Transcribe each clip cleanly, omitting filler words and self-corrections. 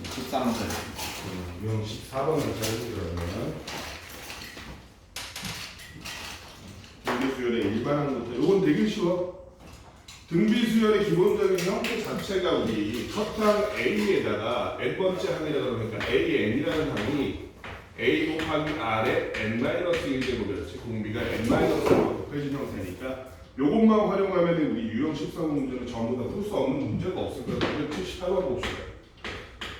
13번짜리. 유형 14번짜리 그러면 등비수열의 일반항 부터 이건 되게 쉬워. 등비수열의 기본적인 형태 자체가 우리 첫항 A에다가 n번째 항이라고 그러니까 AN이라는 항이 A 곱하기 R의 n-1제곱이었지. 공비가 n-1로 곱해진 형태니까 요것만 활용하면 우리 유형 13번 문제는 전부 다 풀 수 없는 문제가 없을 거예요. 978번 봅시다.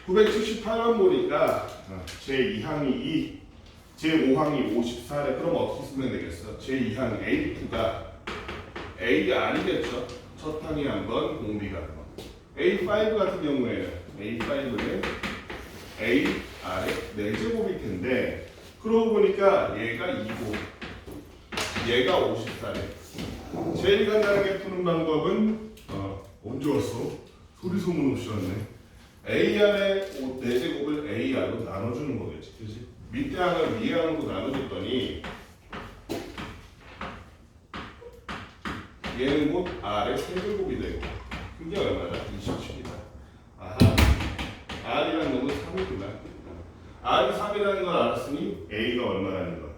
978번 보니까 제2항이 2, 제5항이 54래. 그럼 어떻게 쓰면 되겠어? 제2항 A2가 A 아니겠죠? 첫 항이 한번, 공비가 한 번. A5 같은 경우에는 A5는 A 아래 4제곱일 텐데 그러고 보니까 얘가 2고 얘가 54래. 제일 간단하게 푸는 방법은 언제 왔어? 소리 소문 없이 왔네. A 안에 4제곱을 A R로 나눠주는 거겠지, 그지? 밑에 항을 위에 항으로 나눠줬더니 얘는 곧 R의 세제곱이 되고 그게 얼마다? 27이다. 아하, R이라는 놈은 3이구나. R이 3이라는 걸 알았으니 A가 얼마라는 거?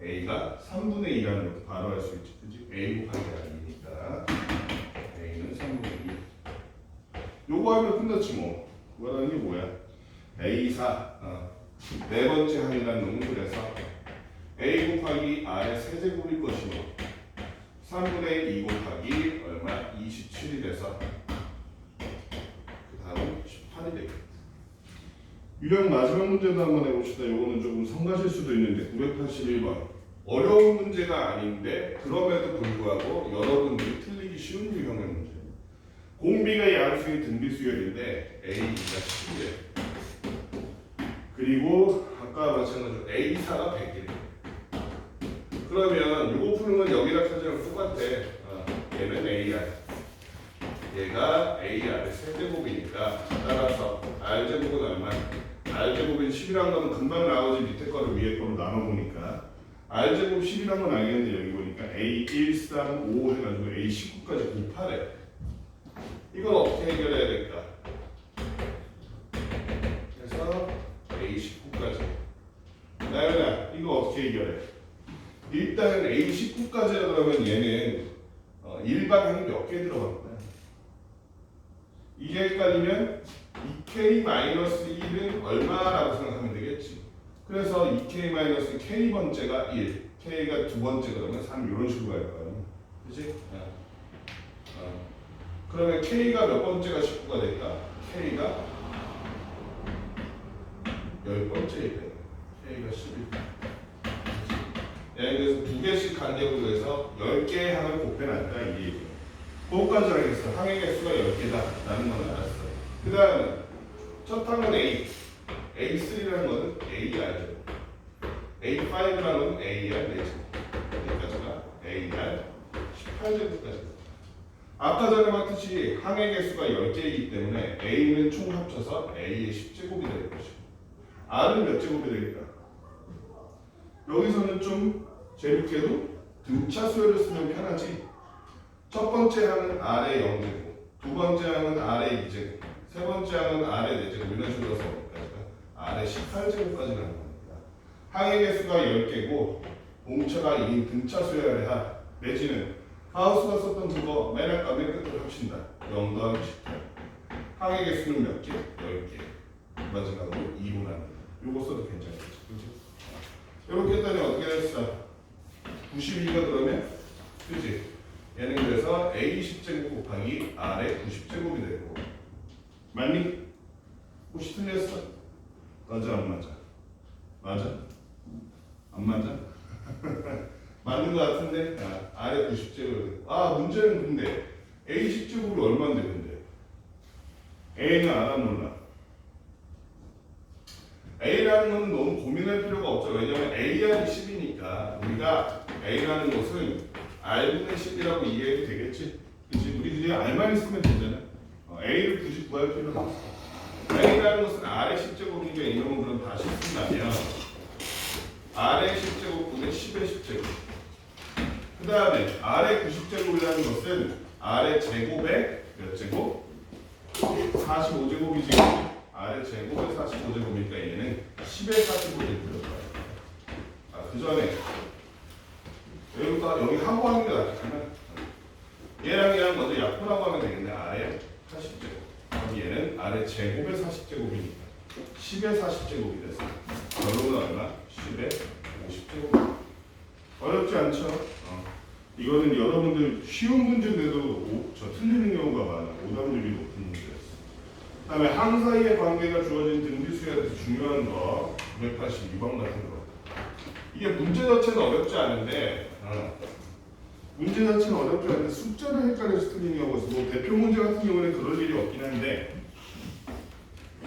A가 3분의 2라는 것도 바로 알 수 있지, 그지? A 곱하기 R이니까 A는 3분의 2. 요거 하면 끝났지 뭐. 그거라는 게 뭐야? A4 네 번째 항이라는 놈은 그래서 A 곱하기 R의 세제곱일 것이고 3분의 2 곱하기 얼마? 27이 돼서 그 다음 18이 되겠다. 유형 마지막 문제도 한번 해봅시다. 요거는 조금 성가실 수도 있는데 981번 어려운 문제가 아닌데 그럼에도 불구하고 여러분들이 틀리기 쉬운 유형의 문제. 공비가 양수의 등비수열인데 A가 10이래. 그리고 아까 마찬가지로 A4가 100이래. 그러면 요거 푸는 건 여기랑 사진랑 똑같아. 얘는 AR. 얘가 AR의 세제곱이니까 따라서 R제곱은 얼마? R제곱인 10이란 거는 금방 나오지. 밑에 거를 위에 거로 나눠보니까 R제곱 10이란 건 알겠는데 여기 보니까 A1, 3, 5 해가지고 A19까지 곱하래. 이건 어떻게 해결해야 될까? 그래서 A19까지. 나연아, 이거 어떻게 해결해? 일단 A19까지라 그러면 얘는 일반항이 몇 개 들어간 거야? 이게 헷갈리면 2K-1은 얼마라고 생각하면 되겠지. 그래서 2K-K번째가 1, K가 두 번째 그러면 3 이런 식으로 갈 거야. 그치? 그러면 K가 몇 번째가 19가 될까? K가 10번째일 때 K가 11. 예를 들어서 두 개씩 간격으로 해서 10개의 항을 곱해놨다 이 얘기예요. 그것까지 알겠어. 항의 개수가 10개다 라는 건 알았어. 그 다음에 첫 항은 A, A3라는 거는 AR죠. A5라는 건 AR 4제곱. 여기까지가 AR 18제곱까지. 아까 전에 봤듯이 항의 개수가 10개이기 때문에 A는 총 합쳐서 A의 10제곱이 될 것이고 R은 몇 제곱이 되겠다? 여기서는 좀 재밌게도 등차 수열을 쓰면 편하지. 첫 번째 항은 R의 0제곱, 두 번째 항은 R의 2제곱, 세 번째 항은 R의 4제곱 이런 식으로 써볼까요? R의 18제곱까지 가는 겁니다. 항의 개수가 10개고 공차가 2인 등차 수열의 하 내지는 하우스가 썼던 그거 맨 아까 맨 끝으로 합친다. 0 더하기 18. 항의 개수는 몇 개? 10개. 마지막으로 2로 나눕니다. 요거 써도 괜찮겠죠. 그렇죠? 이렇게 했더니 어떻게 됐어? 92가 그러면 그지? 얘는 그래서 A 10제곱 곱하기 R의 90제곱이 되고 맞니? 혹시 틀렸어? 맞아 안 맞아? 맞아? 안 맞아? 맞는 거 같은데? R의 90제곱. 문제는 근데 A 10제곱이 얼마인데 근데? A는 알아 몰라? A라는 건 너무 고민할 필요가 없죠. 왜냐면 AR이 10이니까 우리가 A라는 것은 R분의 10이라고 이해해도 되겠지? 그치? 우리들이 R만 있으면 되잖아. A를 굳이 구할 필요는 없어. A라는 것은 R의 10제곱이니까 이놈은 그럼 다시 쓴다면 R의 10제곱분의 10의 10제곱. 그 다음에 R의 90제곱이라는 것은 R의 제곱의 몇 제곱? 45제곱이지. 아래 제곱에 45제곱이니까 얘는 10에 45제곱 들어가요. 아, 그 전에 여기 하고 하는 게 낫겠지만 얘랑 먼저 약분하고 하면 되겠네. 아래 80제곱. 그럼 얘는 아래 제곱에 40제곱이니까 10에 40제곱이 됐어. 결론은 얼마? 10에 50제곱. 어렵지 않죠? 이거는 여러분들 쉬운 문제인데도 틀리는 경우가 많아. 오답률이 높은 문제였어. 그 다음에 항 사이의 관계가 주어진 등비수에 대해서 중요한 거 982번 같은 거. 이게 문제 자체는 어렵지 않은데 문제 자체는 어렵지 않은데 숫자를 헷갈려서 틀리는 경우가 있어. 뭐 대표 문제 같은 경우는 그럴 일이 없긴 한데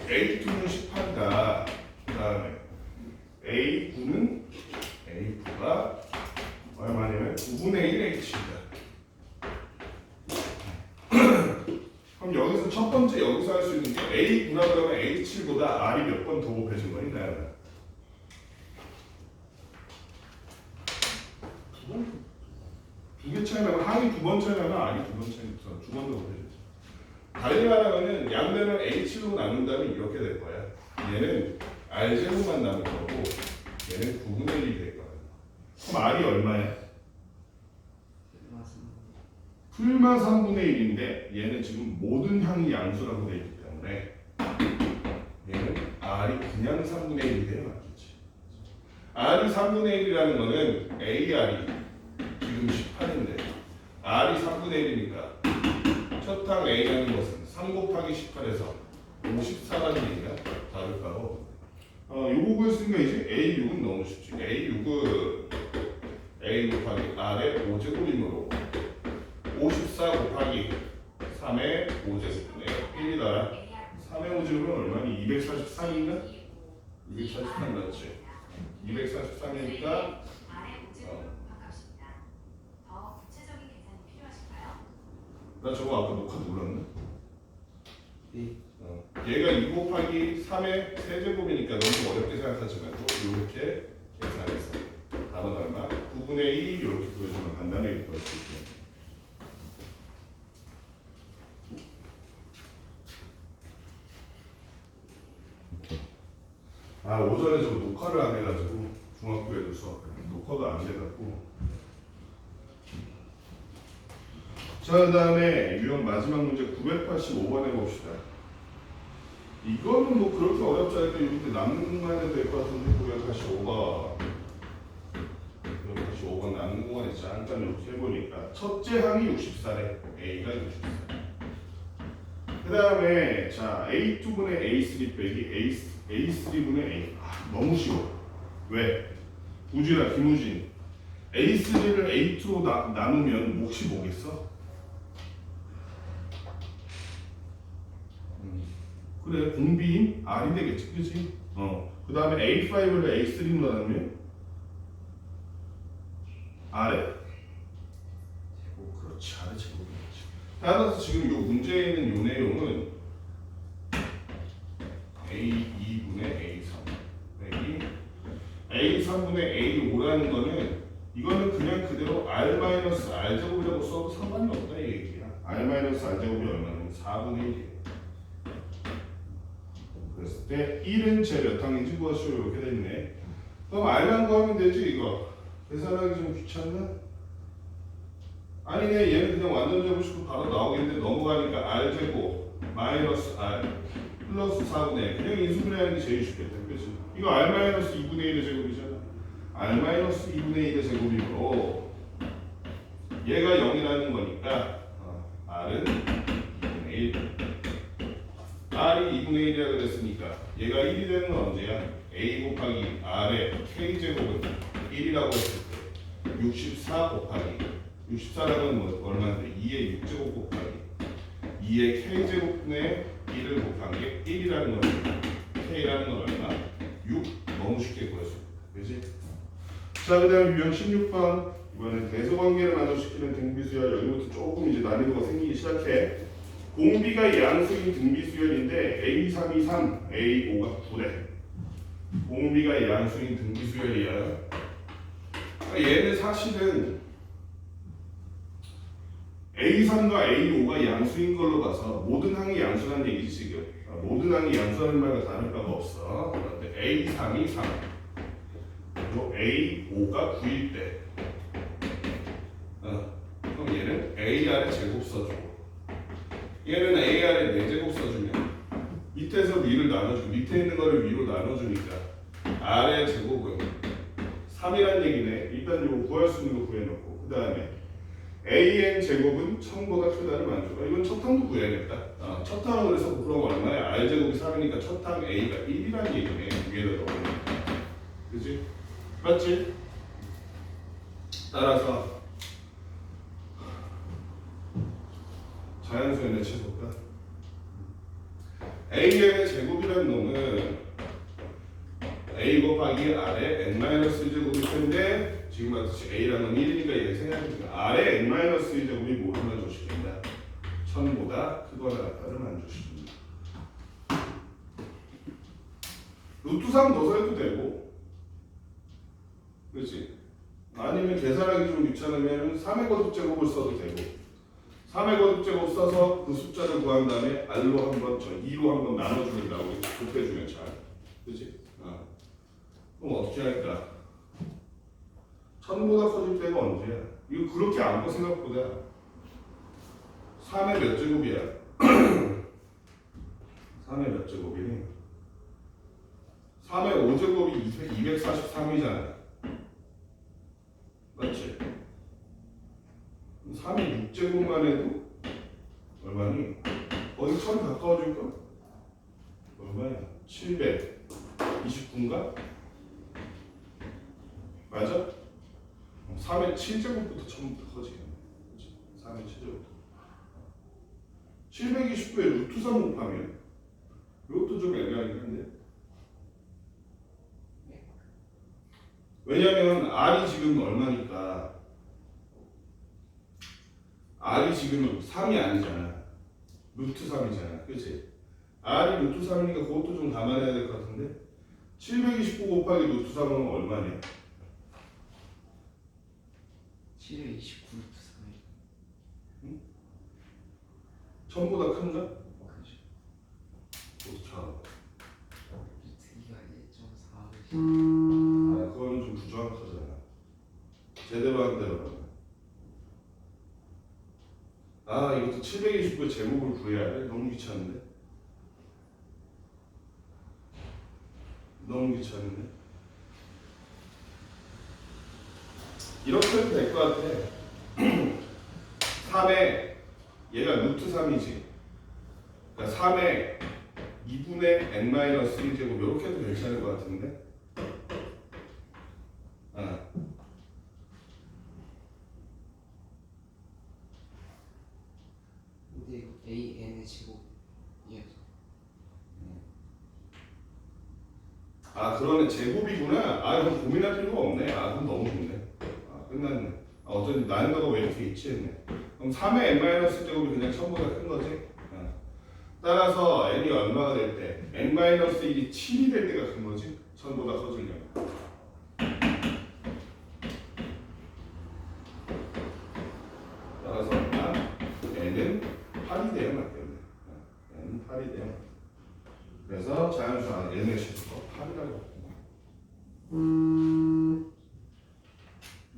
A2는 18이다. 그 다음에 A9는 A9가 얼마냐면 9분의 1 H이다. 그럼 여기서 첫 번째 여기서 할 수 있는 게 A9라 그러면 A7보다 R이 몇 번 더 곱해진 거니? 나요. 두 개 차이 나면 항이 두 번 차이 나면 R이 두 번 차이 나서 두 번 더 곱해졌죠. 다르게 말하면 양면을 H7로 나눈다면 이렇게 될 거야. 얘는 R제곱만 남을 거고 얘는 9분의 1이 될 거야. 그럼 R이 얼마야? 풀마 3분의 1인데 얘는 지금 모든 항이 양수라고 되어 있기 때문에 얘는 R이 그냥 3분의 1이 돼야 맞겠지. R이 3분의 1이라는 거는 AR이 지금 18인데 R이 3분의 1이니까 첫 항 A라는 것은 3 곱하기 18에서 54라는 얘기가 다를까요? 요거 구했으니까 이제 A6은 너무 쉽지. A6은 A 곱하기 R의 5제곱이므로 54 곱하기 3의 5제곱분의 1이다. 3의 5제곱은 얼마니? 243인가? 243 맞지? 243이니까 나 저거 아까 녹화 눌렀나? 네. 얘가 2 곱하기 3의 세제곱이니까 너무 어렵게 생각하지 말고 이렇게 계산했어. 답은 얼마? 9분의 2 이렇게 보여주면 간단하게 구할 수 있게. 오전에 저 녹화를 안 해가지고 중학교에도 수업 녹화가 안 돼갖고. 자, 그 다음에 유형 마지막 문제 985번 해봅시다. 이거는 뭐 그렇게 어렵지 않으니까 이렇게 남는 것만 해도 될 것 같은데 985번 985번 남는 공간에 잠깐 이렇게 해보니까 첫째 항이 64래. A가 64. 그 다음에 자 A2분의 A3 빼기 A3분의 A. 너무 쉬워. 왜? 우진아, 김우진. A3를 A2로 나누면 몫이 뭐겠어? 그래, 공비인 R이 되겠지, 그치? 그 다음에 A5를 A3로 나누면 R에 제곱, 그렇지, R에 제곱이겠지. 따라서 지금 이 문제에 있는 이 내용은 A2분의 A3 빼기 A3분의 A5라는 거는 이거는 그냥 그대로 R-R제곱이라고 써도 상관이 없다 이 얘기야. R-R제곱이 얼마냐면 4분의 1이에요. 그랬을 때 1은 제 몇 항인지 구하시오. 이렇게 돼있네. 그럼 R만 구하면 되지 이거. 계산하기 좀 귀찮나? 아니네, 얘는 그냥 완전 제곱식으로 바로 나오겠는데 넘어가니까 R제곱 마이너스 R 플러스 4분의 1. 그냥 인수분해하는 게 제일 쉽겠다. 그치? 이거 R-2분의 1의 제곱이잖아. R-2분의 1의 제곱이므로 얘가 0이라는 거니까 R은 2분의 1. R이 2분의 1이라 그랬으니까 얘가 1이 되는 건 언제야? A 곱하기 R의 K제곱은 1이라고 했을 때 64 곱하기 64라는 건 얼마인데 2의 6제곱 곱하기 2의 K제곱분의 1을 곱한 게 1이라는 거니까 K라는 건 얼마? 6. 너무 쉽게 구했어. 그치? 자, 그 다음 유형 16번. 이번엔 대소관계를 만족시키는 등비수열. 여기부터 조금 이제 난이도가 생기기 시작해. 공비가 양수인 등비수열인데 A3, 2, 3, A5가 9래. 공비가 양수인 등비수열이야. 얘는 사실은 A3과 A5가 양수인 걸로 봐서 모든 항이 양수라는 얘기지 지금. 모든 항이 양수하는 말과 다를 바가 없어. 그런데 A3이 3 그리고 A5가 9일 때 그럼 얘는 AR의 제곱 써주고 얘는 AR의 4제곱 써주면 밑에서 위를 나눠주고 밑에 있는 거를 위로 나눠주니까 R의 제곱은 3이란 얘기네. 일단 이거 구할 수 있는 거 구해놓고 그 다음에 AN 제곱은 1000보다 크다를 만족하. 이건 첫 항도 구해야겠다. 첫 항은 그래서 그럼 얼마야? R 제곱이 3이니까 첫 항 A가 1이란 얘기네. 위에다 넣으니까. 그치? 맞지? 따라서 자연수의 내치볼까? AN의 제곱이라는 놈은 A 곱하기 R의 N-1제곱일 텐데 지금 같이 A라는 1이니까 얘 생각해보니까 R의 N-1제곱이 뭐를 만족시킨다? 1000보다 크거나 같다를 만족시킨다. 루트 3 넣어서 해도 되고 그렇지? 아니면 계산하기 좀 귀찮으면 3의 거듭제곱을 써도 되고 3의 거듭제곱 써서 그 숫자를 구한 다음에 R로 한번 2로 한번 나눠주는다고 곱해주면 잘 그렇지? 그럼 어떻게 할까? 1000보다 커질 때가 언제야? 이거 그렇게 안 봐 생각보다 3의 몇 제곱이야? 3의 몇 제곱이니? 3의 5제곱이 243이잖아 맞지? 3의 6제곱만 해도 얼마니? 거의 1000 가까워질까? 얼마야? 729인가? 맞아? 3의 7제곱부터 1000부터 커지겠네. 3의 7제곱부터. 729에 루트 3 곱하면 이것도 좀 애매하긴 한데. 왜냐면 R이 지금 얼마니까 R이 지금 3이 아니잖아. 루트 3이잖아. 그치? R이 루트 3이니까 그것도 좀 감안해야 될 것 같은데 729 곱하기 루트 3은 얼마냐? 729 루트 3이 응? 1000보다 큰가? 그죠? 그렇죠. 루트 2가 1.4를 그거는 좀 부정확하잖아. 제대로 한 대로 하면. 이것도 729의 제곱을 구해야 돼? 너무 귀찮은데? 너무 귀찮은데? 이렇게 해도 될 것 같아. 3에 얘가 루트 3이지. 그러니까 3에 2분의 n-1제곱 이렇게 해도 괜찮을 것 같은데? 근데 이거 AN의 제곱이어서 그러네. 제곱이구나. 그럼 고민할 필요가 없네. 그럼 너무 좋네. 끝났네. 어쩐지 난이도가 왜 이렇게 있지 했네. 그럼 3의 n-제곱이 그냥 1000보다 큰 거지? 따라서 n이 얼마가 될 때? n-1이 7이 될 때가 큰 거지? 1000보다 커지려면. 따라서 n은 8이 돼야 맞겠네. n은 8이 돼야 맞겠네. 그래서 자연수 안에 n의 실수가 8이라고.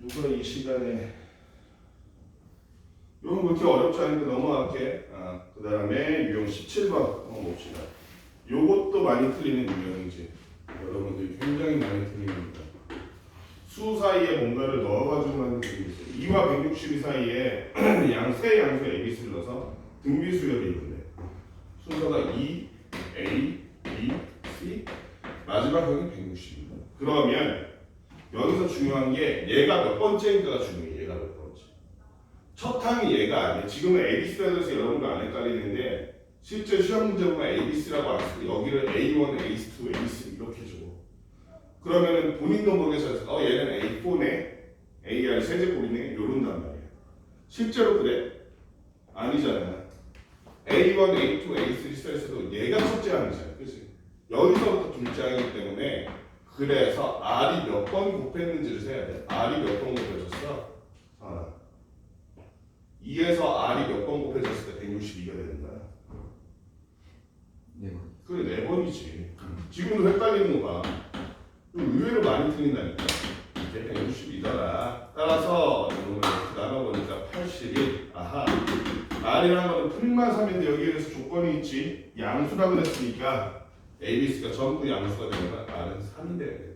누가 이 시간에 이건 그렇게 어렵지 않은데 넘어갈게. 그 다음에 유형 17번 한번 봅시다. 요것도 많이 틀리는 유형이지. 여러분들이 굉장히 많이 틀립니다. 수 사이에 뭔가를 넣어가지고 만든 게 있어요. 2와 162 사이에 세 양수 ABC를 넣어서 등비수열이 있는데 순서가 2, A, B, C 마지막 항이 160입니다. 그러면 여기서 중요한 게 얘가 몇 번째인가가 중요해. 얘가 몇 번째. 첫 항이 얘가 아니에요. 지금은 ABC라고 해서 여러분과 안 헷갈리는데 실제 시험 문제 보면 ABC라고 안 쓰고 여기를 A1, A2, A3 이렇게 줘. 그러면은 본인도 모르겠어서 얘는 A4네, AR 세제곱이네 이런단 말이야. 실제로 그래? 아니잖아. A1, A2, A3 스타일에서도 얘가 첫째 항이잖아. 그치? 여기서부터 둘째 항이기 때문에 그래서 R이 몇 번 곱했는지를 세야 돼. R이 몇 번 곱해졌어? 2에서 R이 몇 번 곱해졌을 때 162가 되는 거야. 네 번. 그래 4번이지. 지금도 헷갈리는 거 봐. 의외로 많이 틀린다니까. 이게 162더라. 따라서 이걸 이렇게 나눠보니까 81. 아하. R이라는 거는 프리마 3인데 여기에 대해서 조건이 있지. 양수라고 그랬으니까 A, B, C가 전부 양수가 되면 R은 3이 돼야 돼.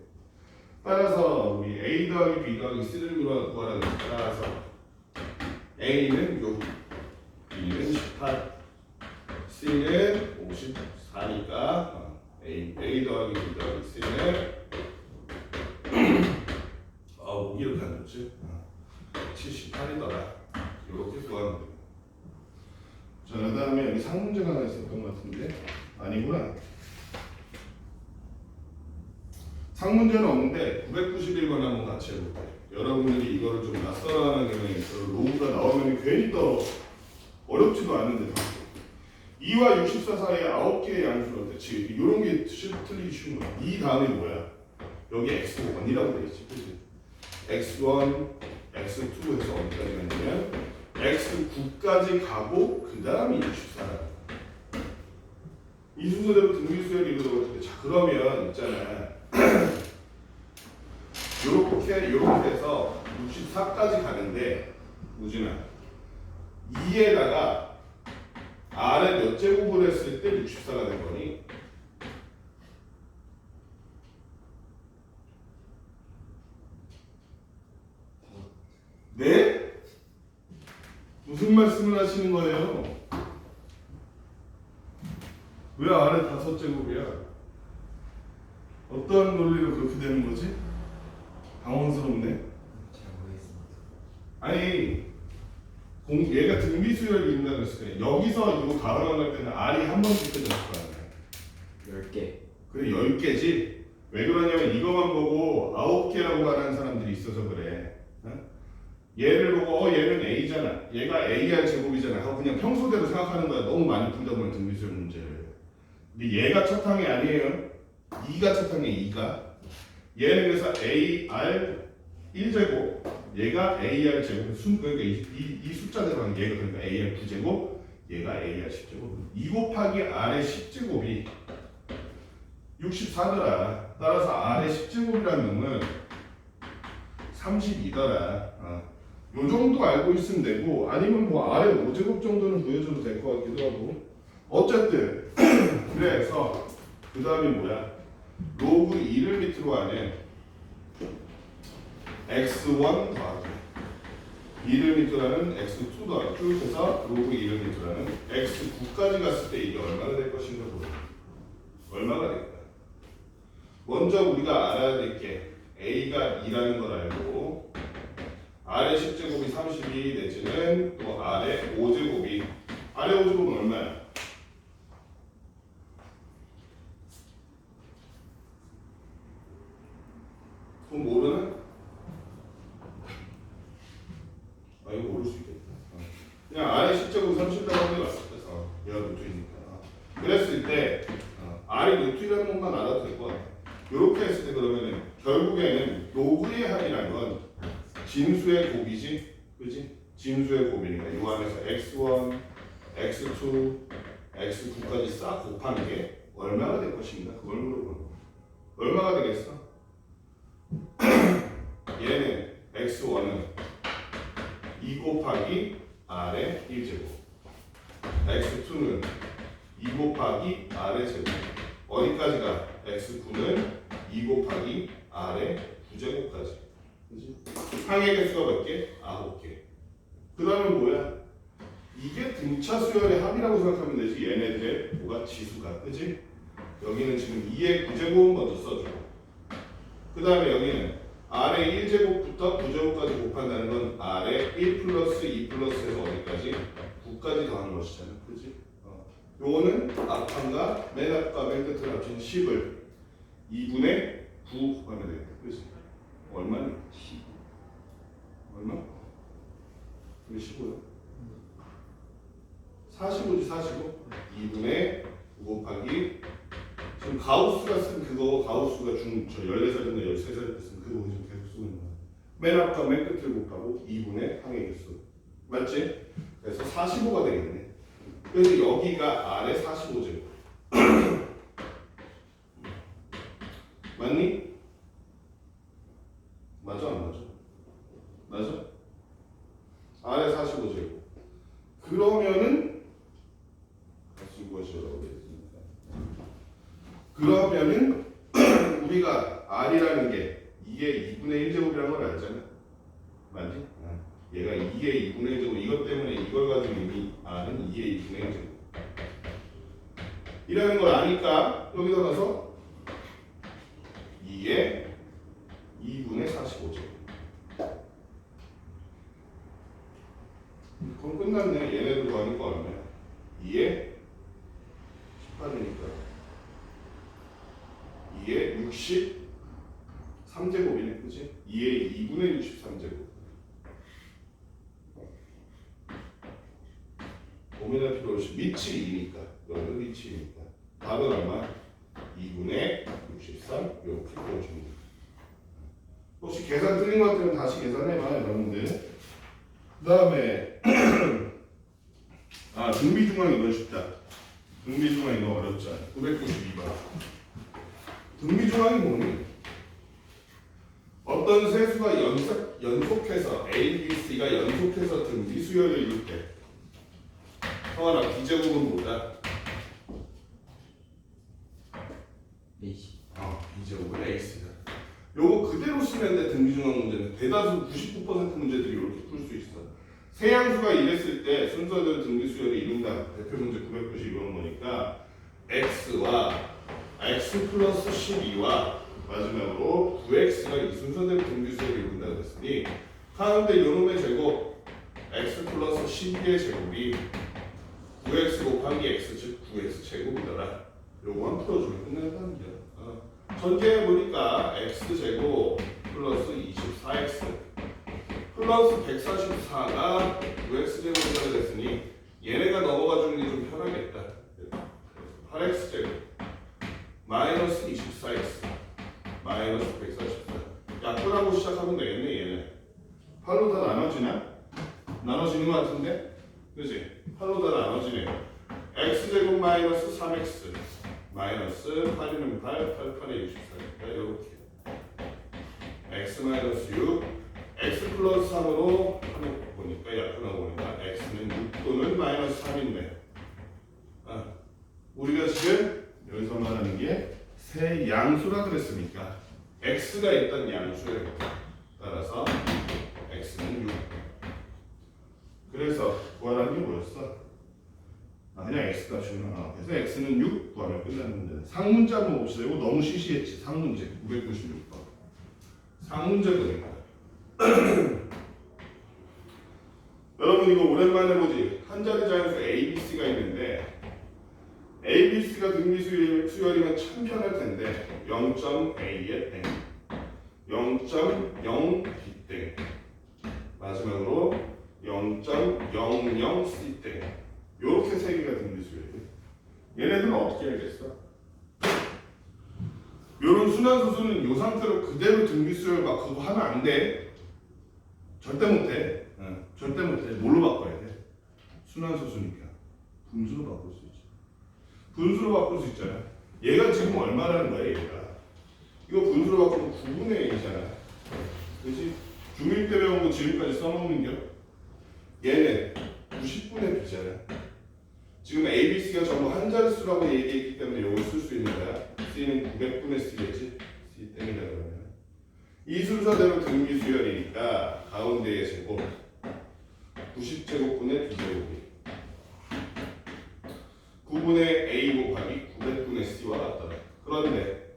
따라서 우리 A 더하기 B 더하기 C를 구하라는 거. 따라서 A는 6, B는 18, C는 54니까 A 더하기 B 더하기 C는 무기를 가졌지. 78이더라. 이렇게 구하면 돼. 자, 그 다음에 여기 상문제가 하나 있었던 것 같은데 아니구나. 상문제는 없는데 991번 한번 같이 해볼게요. 여러분들이 이거를 좀 낯설어하는 경향이 있어요. 로우가 나오면 괜히 또 어렵지도 않은데 2와 64 사이에 9개의 양수가 있지. 이런 게 틀리기 쉬운 거야. 이 다음에 뭐야? 여기 x1이라고 돼 있지. 그치? x1, x2 해서 어디까지 가냐면 x9까지 가고 그 다음에 64라. 이 순서대로 등비수열이 이루어졌을 때, 자 그러면 있잖아. 요렇게 해서 64까지 가는데 우진아 2에다가 R에 몇 제곱을 했을 때 64가 된 거니? 네? 무슨 말씀을 하시는 거예요? 왜 R에 5제곱이야? 어떤 논리로 그렇게 되는 거지? 당황스럽네. 잘 모르겠습니다. 아니 얘가 등비수열이 있나 그랬을 때 여기서 이거 가로나갈 때는 R이 한 번씩 되는 거 아니야? 10개. 그래 10개지. 왜 그러냐면 이거만 보고 9개라고 말하는 사람들이 있어서 그래. 어? 얘를 보고 얘는 A잖아. 얘가 AR 제곱이잖아 하고 그냥 평소대로 생각하는 거야. 너무 많이 풀다 보면 등비수열 문제를. 근데 얘가 첫 항이 아니에요. 2가 첫 항이에요. 2가. 얘는 그래서 AR 1제곱, 얘가 AR 제곱, 그러니까 이 숫자대로 하는 얘가 그러니까 AR 9제곱, 얘가 AR 10제곱. 2 곱하기 R의 10제곱이 64더라. 따라서 R의 10제곱이라는 놈은 32더라. 요 정도 알고 있으면 되고, 아니면 뭐 R의 5제곱 정도는 보여줘도 될 것 같기도 하고. 어쨌든 그래서 그 다음에 뭐야? 로그 2를 밑으로 하는 x1 더하기 2를 밑으로 하는 x2 더하기 쭉 해서 로그 2를 밑으로 하는 x9까지 갔을 때 이게 얼마나 될 것인가 보자. 얼마가 될까? 먼저 우리가 알아야 될 게 a가 2라는 걸 알고 r의 10제곱이 32 내지는 또 r의 5제곱이 r의 5제곱은 얼마야? 그럼 모르나? 이거 모를 수 있겠다. 그냥 R의 10제곱 30이라고 하는 게 맞을 때서 얘가 노트이니까. 그랬을 때 R이 노트라는 것만 알아도 될 것 같아. 이렇게 했을 때 그러면은 결국에는 로그의 합이라는 건 진수의 곱이지, 그지? 진수의 곱이니까 이 안에서 x1, x2, x9까지 싹 곱하는 게 얼마가 될 것인가? 그걸 물어보는 거야. 얼마가 되겠어? 얘는 x1은 2 곱하기 r의 1제곱, x2는 2 곱하기 r의 제곱, 어디까지가? x9는 2 곱하기 r의 9제곱까지. 그치? 항의 개수가 몇 개? 9개. 그 다음에 뭐야? 이게 등차 수열의 합이라고 생각하면 되지. 얘네들의 뭐가 지수가, 그치? 여기는 지금 2의 9제곱 먼저 써주고, 그 다음에 여기는 R의 1제곱부터 9제곱까지 곱한다는 건 R의 1 플러스 2 플러스에서 어디까지? 9까지 더하는 것이잖아. 그치? 요거는 앞판과 맨 앞과 맨 끝을 합친 10을 2분의 9 곱하면 되겠다. 그치? 얼마니? 10. 얼마? 그게 15요? 45지 45? 2분의 9 곱하기 지금 가우스가 쓴 그거 가우스가 저 14살인가 13살 때 쓴 그거 지금 계속 쓰고 있는 거야. 맨 앞과 맨 끝을 곱하고 2분의 항의 개수. 맞지? 그래서 45가 되겠네. 그래서 여기가 R의 45제곱. 맞니? 맞아 안 맞아? 맞아? 아래 45제곱. 그러면은 수고하시라고 했습니다. 그러면은 우리가 R이라는 게 2의 2분의 1제곱이라는 걸 알잖아. 맞지? 얘가 2의 2분의 1제곱. 이것 때문에 이걸 가지고 이미 R은 2의 2분의 1제곱 이라는 걸 아니까 여기다 가서 2의 2분의 45제곱. 그럼 끝났네. 얘네들 더하니까 얼마야? 2의 18이니까 2의 63제곱이네. 그치? 2의 2분의 63제곱. 고민할 필요 없이 밑이 2니까 여기는 밑이 2니까 답은 얼마? 2분의 63 이렇게 보여줍니다. 혹시 계산 틀린 것 같으면 다시 계산해봐요 여러분들. 그 다음에 등비중앙 이건 쉽다. 등비중앙 이거 어렵지 않아. 992번. 등비중앙이 뭐니? 어떤 세수가 연속해서 A, B, C가 연속해서 등비수열을 이룰 때 성환아 B제곱은 뭐다? AC. B제곱은 AC다. 요거 그대로 쓰면 돼. 등비중앙 문제는 대다수 99% 문제들이 이렇게 풀 수 있어. 세 양수가 이랬을 때 순서대로 등비수열을 이룬다. 대표 문제 992번 보니까 x와 x 플러스 12와 마지막으로 9x가 이 순서대로 등비수열을 이룬다 그랬으니 하는데 요놈의 제곱 x 플러스 12의 제곱이 9x 곱하기 x 즉 9x 제곱이더라. 요거만 풀어주면 끝난다는 거야. 전개해보니까 x제곱 플러스 24x 플러스 144가 9x제곱이 됐으니 얘네가 넘어가주는 게 좀 편하겠다. 8x제곱 마이너스 24x 마이너스 144 약분하고 시작하면 되겠네. 얘는 8로 다 나눠지나? 나눠지는 것 같은데? 그치? 8로 다 나눠지네요. x제곱 마이너스 3x 마이너스 8이면 8, 8, 8에 64니까 이렇게 x 마이너스 6 x 플러스 3으로 보니까 약분하고 보니까 x는 6 또는 마이너스 3인데 우리가 지금 여기서 말하는 게 세 양수라 그랬으니까 x가 있던 양수에 따라서 x는 6 그래서 구하라는 게 뭐였어? 그냥 x값이구나. 그래서 x는 6 구하면 끝났는데 상문제 한번 봅시다. 이거 너무 시시했지. 상문제 996번 상문제 보니까 여러분 이거 오랜만에 보지. 한 자리 자연수 ABC가 있는데 ABC가 등비수열이면 참 편할 텐데 0.A에 땡 0.0B 땡 마지막으로 0.00C 땡 요렇게 세 개가 등비수열이에요. 얘네들은 어떻게 알겠어? 요런 순환수수는 요 상태로 그대로 등비수열 막 그거 하면 안 돼. 절대 못해. 절대 못해. 뭘로 바꿔야 돼? 순환수수니까 분수로 바꿀 수 있지. 분수로 바꿀 수 있잖아. 얘가 지금 얼마라는 거야 얘가. 이거 분수로 바꾸면 9분의 1이잖아. 그렇지? 중1 때 배운 거 지금까지 써먹는 겨? 얘는 90분의 B잖아. 지금 ABC가 전부 한 자릿수라고 얘기했기 때문에 이걸 쓸 수 있는 거야. C는 900분의 C겠지? C 땡이다 그러면 이 순서대로 등비수열이니까 가운데의 제곱 90제곱분의 B제곱이 9분의 A 곱하기 900분의 C와 같다. 그런데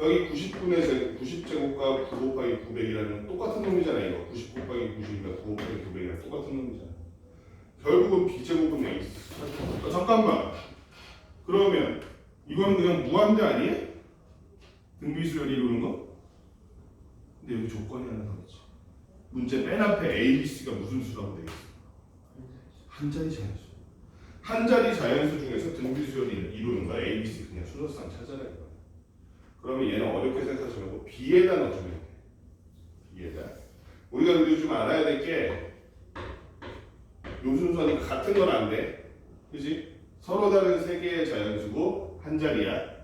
여기 90제곱과 9 곱하기 900이라는 똑같은 놈이잖아. 이거 90 곱하기 90이니까 9 곱하기 900이랑 똑같은 놈이잖아. 결국은 B제곱은 A. 잠깐만. 그러면 이거는 그냥 무한대 아니에요? 등비수열이 이루는 거? 근데 여기 조건이 하나 더 있지. 문제 맨 앞에 A, B, C가 무슨 수라고 되어 있어? 한 자리 자연수. 한 자리 자연수 중에서 등비수열이 이루는 거야. A, B, C 그냥 순서상 찾아라 이거. 그러면 얘는 어렵게 생각하지 말고 B에다 넣어주면 돼. B에다. 우리가 요즘 알아야 될 게 요 순서니까 같은 건 안 돼. 그지? 서로 다른 세 개의 자연수고 한 자리야.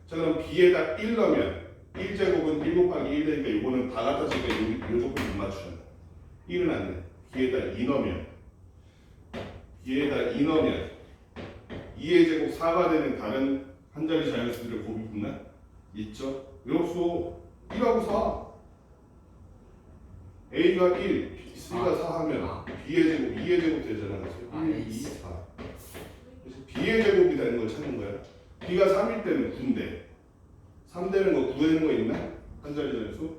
자 그럼 b에다 1 넣으면 1제곱은 1 곱하기 1 되니까 이거는 다 같아지니까 요 조건 못 맞추잖아. 1은 안 돼. b에다 2 넣으면 2의 제곱 4가 되는 다른 한 자리 자연수들의 곱이 붙나? 있죠? 이렇소 1하고 4 a가 1, c가 4 하면 b의 제곱 2의 제곱 되잖아. 1, 2, 4 그래서 b의 제곱이 되는 걸 찾는 거야. b가 3일 때는 9인데 3 되는 거 9 되는 거 있나? 한 자리 자연수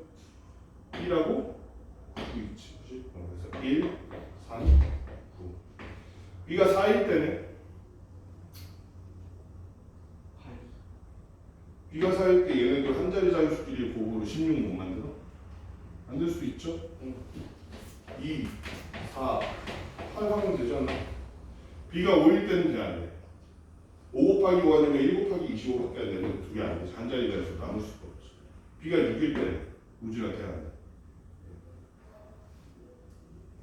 1하고 9 있지. 그치? 그래서 1, 3, 9 b가 4일 때는 b가 4일 때 얘네들 한 자리 자연수끼리 곱으로 16 못 만들어? 만들 수 있죠? 2, 4, 8 하면 되잖아. b가 5일 때는 돼 안 돼? 5 곱하기 5 아니면 1 곱하기 25밖에 안 되는 두 개 안 되지. 한 자리 자연수 나눌 수가 없지. b가 6일 때는 우주가 돼야 안 돼.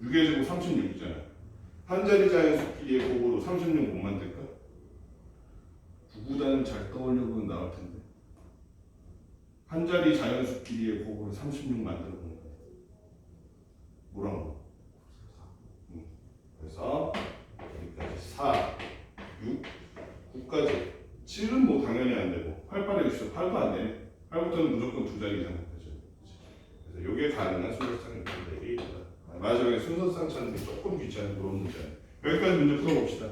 6의 제곱 36이잖아. 한 자리 자연수끼리의 곱으로 36 못 만들까? 9구단은 잘 떠올려보면 나올 텐데. 한 자리 자연수끼리의 곱으로 36 만들어 보는 거야. 뭐라고? 그래서 여기까지 4, 6, 9까지 7은 뭐 당연히 안 되고 8, 8에 60, 8도 안 되네. 8부터는 무조건 두 자리잖아. 그래서 요게 가능한 순서상 대비 마지막에 순서상 찾는 게 조금 귀찮은 그런 문제야. 여기까지 문제 풀어봅시다.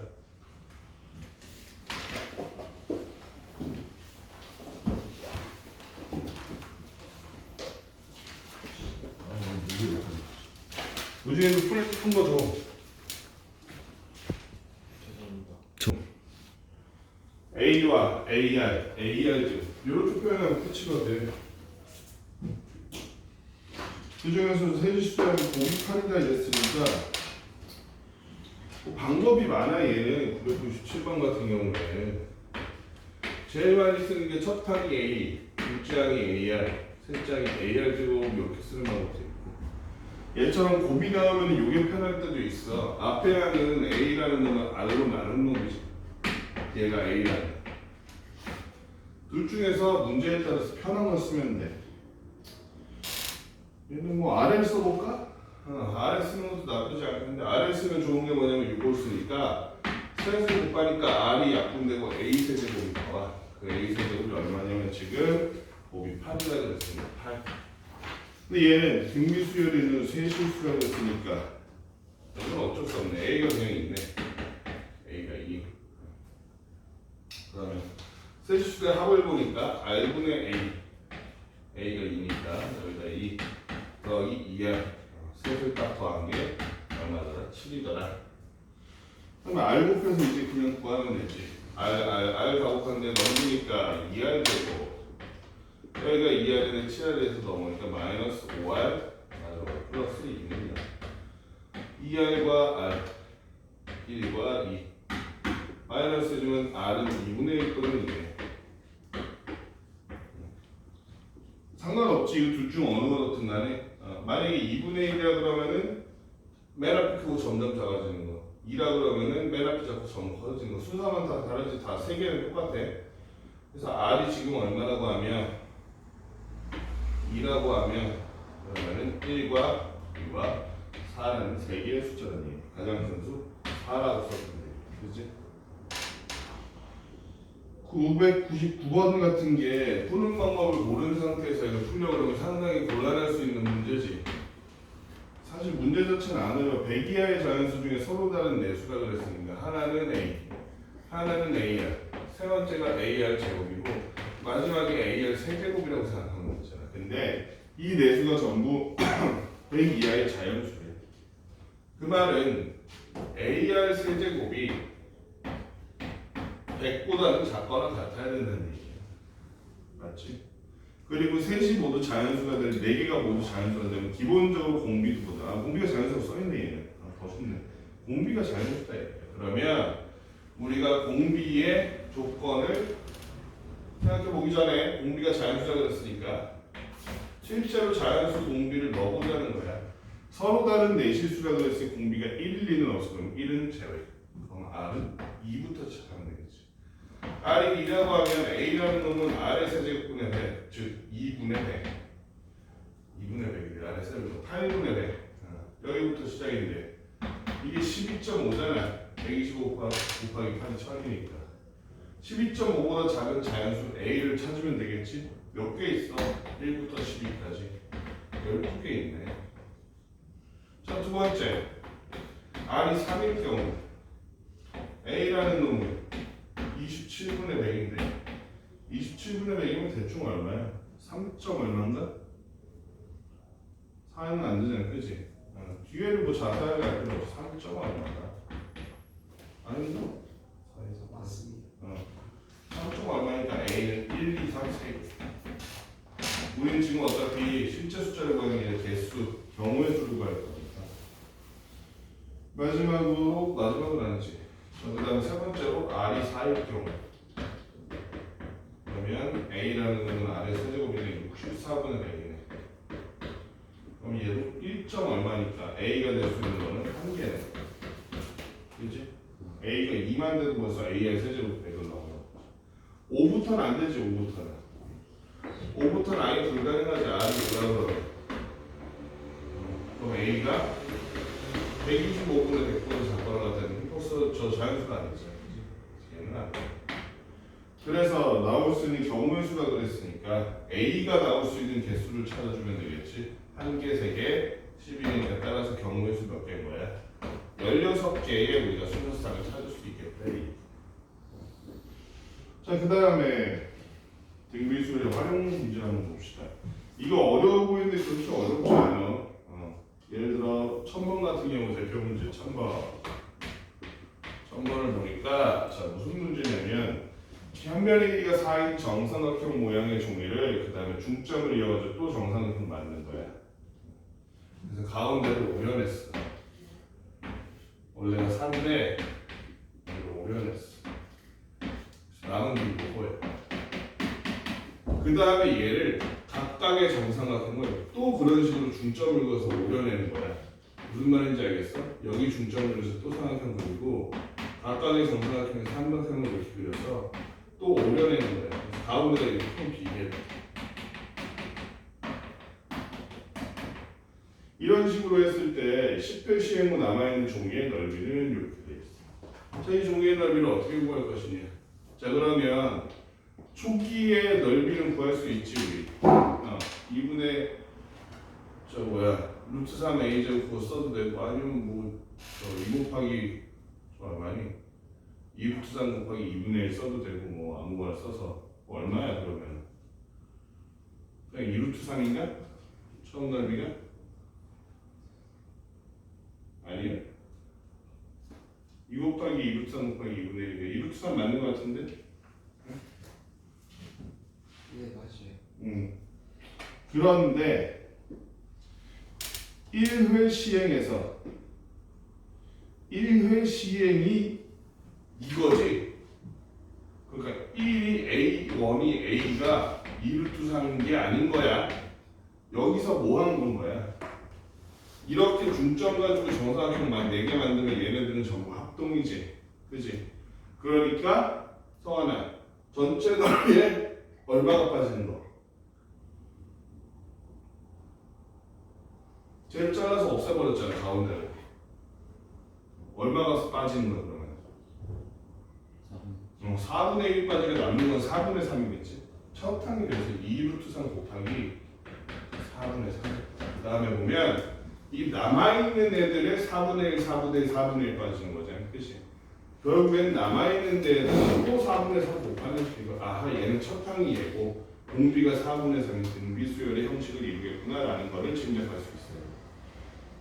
우주에도 푼 거 줘. 죄송합니다. A와 AR, AR죠. 이렇게 표현하면 끝이가 돼. 그 중에서 세지수하고 곱이 8이다 이랬으니까 방법이 많아. 얘는 997번 같은 경우에 제일 많이 쓰는 게 첫 항이 A, 둘째 항이 AR, 셋째 항이 AR 제곱 이렇게 쓰는 방법도 있고 얘처럼 곱이 나오면 이게 편할 때도 있어. 앞에 항은 A라는 놈은 R로 나눈 놈이지. 얘가 A라는 둘 중에서 문제에 따라서 편한 걸 쓰면 돼. 얘는 뭐 R을 써볼까? R을 쓰는 것도 나쁘지 않은데 R을 쓰면 좋은 게 뭐냐면 이걸 쓰니까 셋을 곱하니까 R이 약분되고 A 세제곱이 나와. 그 A 세제곱이 얼마냐면 지금 곱이 8이라 그랬으니까 8. 근데 얘는 등비수열이 있는 세실수라 그랬으니까 이건 어쩔 수 없네. A가 그냥 있네. A가 2. 그러면 세실수의 합을 보니까 R분의 A A가 2니까 여기다 2 더하기 2야. 셋을 딱 더한 게 얼마더라? 7이더라. 그러면 R 곱해서 이제 그냥 구하면 되지. R 가곱한데 넘기니까 2R 되고 여기가 2R에 7R에서 넘으니까 마이너스 5R 맞아 플러스 2는 2R과 R 1과 2 마이너스 해주면 R은 2분의 1 또는 2네. 상관없지. 이 둘 중 어느 거든 간에 만약에 2분의 1이라 그러면은 맨 앞이 크고 점점 작아지는 거 2라 그러면은 맨 앞이 작고 점점 커지는 거 순서만 다 다르지. 다 세 개는 똑같아. 그래서 R이 지금 얼마라고 하면 2라고 하면 그러면은 1과 2와 4라는 세 개의 숫자라는 얘기. 가장 큰 수 4라고 썼는데 그렇지? 999번 같은 게 푸는 방법을 모르는 상태에서 이거 풀려고 그러면 상당히 곤란할 수 있는 문제지. 사실 문제 자체는 안 어려워. 100 이하의 자연수 중에 서로 다른 내수라 그랬으니까 하나는 A, 하나는 AR, 세 번째가 AR 제곱이고 마지막에 AR 세제곱이라고 생각하면 되잖아. 근데 이 내수가 전부 100 이하의 자연수래. 그 말은 AR 세제곱이 100보다는 작거나 같아야 된다는 얘기야. 맞지? 그리고 셋이 모두 자연수가 되는 4개가 모두 자연수가 되면 기본적으로 공비도 보다. 공비가 자연수라고 써있네 얘는. 더 좋네. 공비가 자연수다 얘기야. 그러면 우리가 공비의 조건을 생각해보기 전에 공비가 자연수라 그랬으니까 실제로 자연수 공비를 넣어보자는 거야. 서로 다른 내실수라 그랬으니 공비가 1, 2는 없어. 그럼 1은 제외. 그럼 R은 2부터 시작하면 되겠지. R이 2라고 하면 A라는 놈은 R의 세제곱분의 100, 즉 2분의 100. 2분의 100이래. R의 세제곱분 8분의 100. 여기부터 시작인데 이게 12.5잖아. 125 곱하기 8이 1000이니까 12.5보다 작은 자연수 A를 찾으면 되겠지? 몇 개 있어? 1부터 12까지 12개 있네. 자, 두 번째 R이 3일 경우 A라는 놈은 27분의 100인데 27분의 100이면 대충 얼마야? 3점 얼마인가? 4는 안 되잖아, 그치? 뒤에를 뭐 자세하게 알 필요 없어. 3점 얼마다? 아닌가? 4에서 맞습니다. 3점 얼마니까 A는 1, 2, 3, 3개. 우리는 지금 어차피 실제 숫자를 구하는 게 개수, 경우의 수를 구할 거니까. 마지막으로 아니지. 그 다음에 세 번째로 R이 4일 경우. 그러면 A라는 거는 R의 세제곱이니까 64분의 100이네. 그럼 얘도 1점 얼마니까 A가 될 수 있는 거는 1개네. 그지? A가 2만 돼도 벌써 A의 세제곱 100을 나오는 거지. 5부터는 안 되지, 5부터는 아예 불가능하지. R이 올라가면 그럼 A가 125분의 100분을 잡거나 같다는 벌써 저 자연수가 아니죠. 얘는 안 돼. 그래서 나올 수 있는 경우의 수가 그랬으니까 A가 나올 수 있는 개수를 찾아주면 되겠지. 1개, 3개, 10이니까 따라서 경우의 수 몇 개인 거야? 16개의 우리가 순서상을 찾을 수 있겠다. 자, 그 다음에 등비수의 활용 문제 한번 봅시다. 이거 어려워 보이는데 그렇게 어렵지 않아. 예를 들어 1000번 같은 경우 대표 문제 1000번을 보니까 자, 무슨 문제냐면 현면의 길이가 4인 정삼각형 모양의 종이를 그 다음에 중점을 이어가지고 또 정삼각형 만든 거야. 그래서 가운데를 오려냈어. 원래가 4인데 이걸 오려냈어. 남은 게 이거야. 그 다음에 얘를 각각의 정삼각형을 또 그런 식으로 중점을 그어서 오려내는 거야. 무슨 말인지 알겠어? 여기 중점을 그려서 또 삼각형 그리고 각각의 정삼각형에서 삼각형을 이렇게 그려서 또 오려내는 거야. 그래서 가운데가 이렇게 큰 비계. 이런 식으로 했을 때 10회 시행 후 남아있는 종이의 넓이는 이렇게 돼 있어. 자, 이 종이의 넓이를 어떻게 구할 것이냐? 자, 그러면 초기의 넓이는 구할 수 있지 우리. 2분의 루트 3 a 제곱 그거 써도 되고 아니면 뭐 2 곱하기 많이 2 루트 3 곱하기 2분의 1 써도 되고 뭐 아무거나 써서 뭐 얼마야 그러면? 그냥 2 루트 3인가? 처음 넓이가? 아니요. 2 곱하기 2 루트 3 곱하기 2분의 1 2 루트 3 맞는 것 같은데? 네, 맞아요. 그런데 1회 시행이 이거지. 그러니까 1이 A가 2루트 3인 게 아닌 거야. 여기서 뭐 한 거야? 이렇게 중점 가지고 정사각형만 4개 만들면 얘네들은 전부 합동이지. 그지? 그러니까 성환아, 전체 넓이에 얼마가 빠지는 거? 쟤를 잘라서 없애버렸잖아, 가운데를. 얼마가 빠지는 거야, 그러면? 4분의 1 빠지게 남는 건 4분의 3이겠지. 첫 항이 그래서 2루트 3 곱하기 4분의 3. 그 다음에 보면 이 남아있는 애들의 4분의 1, 4분의 1, 4분의 1 빠지는 거잖아. 그치? 결국엔 남아있는 데에다가 또 4분의 3 곱하는 식이고, 아하, 얘는 첫 항이 얘고 공비가 4분의 3이 등비수열의 형식을 이루겠구나라는 것을 짐작할 수 있어요.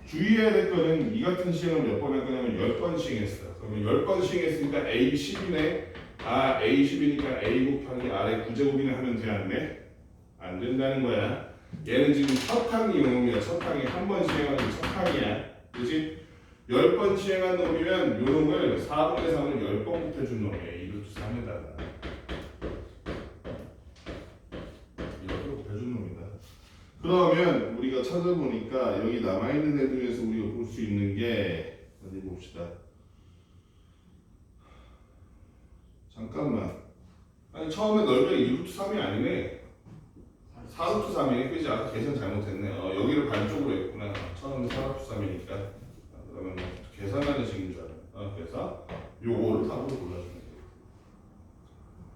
주의해야 될 거는 이 같은 시행을 몇 번 할 거냐면 10번 시행했어. 그러면 10번 시행했으니까 A 10이네. 아, A 10이니까 A 곱하기 R의 9제곱이나 하면 되었네? 안 된다는 거야. 얘는 지금 첫 항이 요놈이야. 첫 항이 한 번 시행하는 첫 항이야. 그치? 10번 시행한 놈이면 요놈을 4분의 3을 10번 곱해준 놈이야. 2루트 3에다가 이렇게 곱해준 놈이다. 그러면 우리가 찾아보니까 여기 남아있는 애 중에서 우리가 볼 수 있는 게 어디 봅시다. 잠깐만. 처음에 넓이가 2루트 3이 아니네. 4루트 3이네. 그지? 아까 계산 잘못했네. 여기를 반쪽으로 했구나. 처음에 4루트 3이니까. 그러면 계산하는 식인 줄 알아. 그래서 요거를 답으로 골라주면 돼.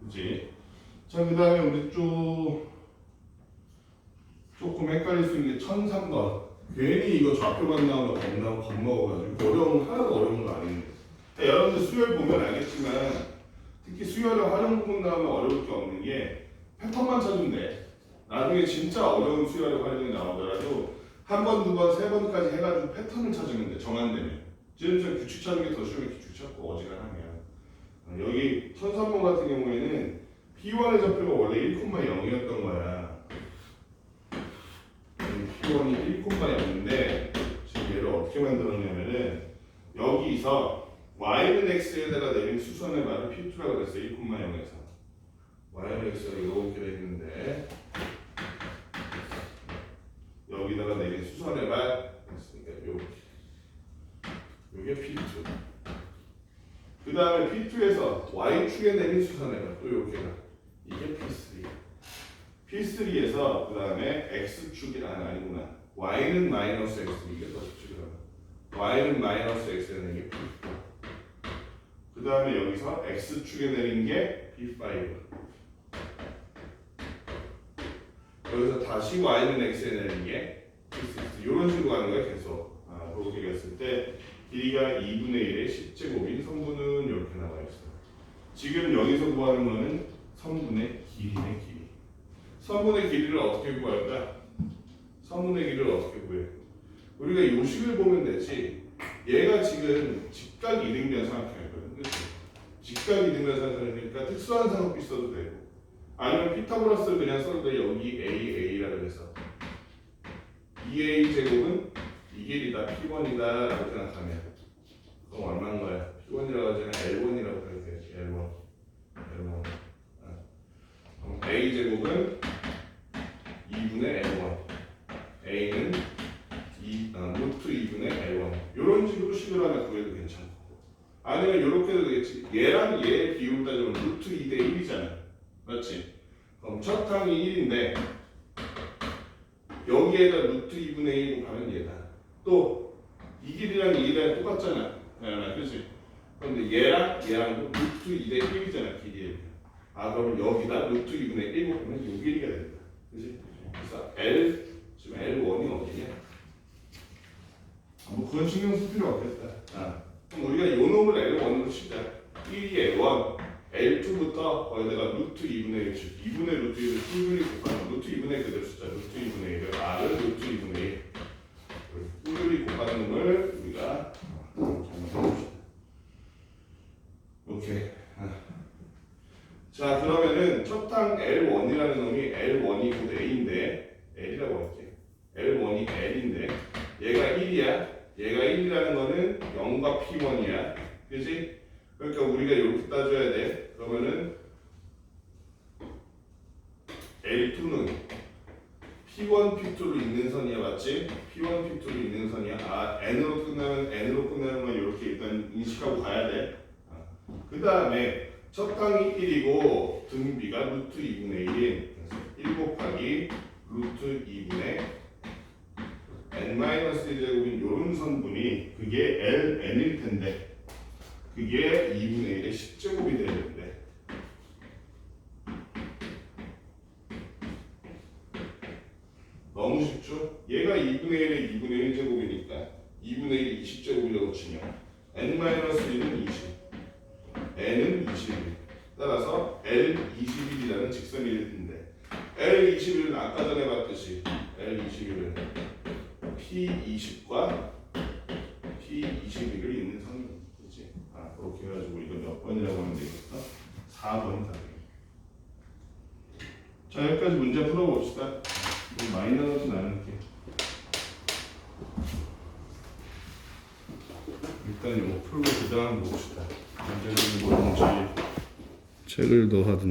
그지? 자, 그 다음에 우리 조금 헷갈릴 수 있는 게 1003번. 괜히 이거 좌표만 나오면 겁먹어가지고 하나도 어려운 거 아닌데. 여러분들 수열 보면 알겠지만 특히 수열의 활용 부분 나오면 어려울 게 없는 게 패턴만 찾으면 돼. 나중에 진짜 어려운 수열의 활용이 나오더라도 한 번, 두 번, 세 번까지 해가지고 패턴을 찾으면 돼. 정한되면. 지금 저 규칙 찾는 게 더 쉬워. 규칙 찾고 어지간하면. 여기 1003번 같은 경우에는 P1의 좌표가 원래 1,0이었던 거야. P1이 1,0인데 지금 얘를 어떻게 만들었냐면은 여기서 y는 x에다가 내린 수선의 말을 P2라고 그랬어. 1,0에서 y는 x가 이렇게 돼 있는데 여기다가 내린 수선의 말 그러니까 요게 P2. 그 다음에 P2에서 y축에 내린 수선의 말 또 요게가 이게 P3. P3에서 그 다음에 x축이 아니구나. y는 마이너스 x 이게 더 쉽지 그러면. y는 마이너스 x에 내린 게 P4. 그 다음에 여기서 x축에 내린 게 P5. 여기서 다시 y는 x에 내린 게 P6. 이런 식으로 가는 거야 계속. 그렇게 갔을 때 길이가 2분의 1의 10제곱인 선분은 이렇게 나와 있어. 지금 여기서 구하는 거는 선분의 길이네 길이. 선분의 길이를 어떻게 구할까? 선분의 길이를 어떻게 구해? 우리가 요식을 보면 되지. 얘가 지금 직각 이등변 삼각형이거든. 그치? 직각 이등변 삼각형이니까 특수한 삼각비 써도 되고 아니면 피타고라스를 그냥 써도 돼. 여기 AA라고 해서 2A 제곱은 이 길이다 P1이다 라고 생각하면 그럼 얼마인 거야? P1이라고 하잖아. L1이라고 해야지. L1 A 제곱은 2분의 L1 A는 루트 2분의 L1 이런 식으로 식을 하나 구해도 괜찮고 아니면 이렇게도 되겠지. 얘랑 얘의 비율 따지면 루트 2대 1이잖아. 맞지? 그럼 첫 항이 1인데 여기에다 루트 2분의 1 가면 얘다. 또 이 길이랑 이 길이랑 똑같잖아. 그치? 그런데 얘랑도 루트 2대 1이잖아. 길이에. 그럼 여기다 루트 2분의 1 곱하면 요 길이가 된다. 그치? 그래서 지금 L1이 어디냐? 뭐 그건 신경 쓸 필요 없겠다. 그럼 우리가 요 놈을 L1으로 치자. 1이 L1, L2부터 거기다가 루트 2분의 1, 2분의 루트 1을 꾸준히 곱하면 루트 2분의 1 그대로 쓰자. 루트 2분의 1을 R을 루트 2분의 1 꾸준히 곱하는 놈을 우리가 해봅시다. 오케이. 자 그러면은 첫항 L1이라는 놈이 L1이 곧 A인데 L이라고 할게. L1이 L인데 얘가 1이야. 얘가 1이라는 거는 0과 P1이야. 그치? 그러니까 우리가 이렇게 따져야 돼. 그러면은 L2는 P1, P2로 있는 선이야. 맞지? P1, P2로 있는 선이야. N으로 끝나는 건 이렇게 일단 인식하고 가야 돼. 그 다음에 첫 항이 1이고 등비가 루트 2분의 1인 1 곱하기 루트 2분의 n-1제곱인 이런 선분이 그게 ln일 텐데 그게 2분의 1의 10제곱이 되는데 너무 쉽죠? 얘가 2분의 1의 2분의 1제곱이니까 2분의 1이 20제곱이라고 치면 n-1은 20 n은 21 따라서 L21이라는 직선이 될 텐데 L21은 아까 전에 봤듯이 L21은 P20과 P21을 있는 선이 그렇지? 그렇게 해가지고 이거 몇 번이라고 하면 되겠어? 4번이 답이에요. 자 여기까지 문제 풀어봅시다. 좀 많이 나오진 않을게. 일단 이거 풀고 그 다음 봅시다. 문제는 뭐든지 책을 더 하든지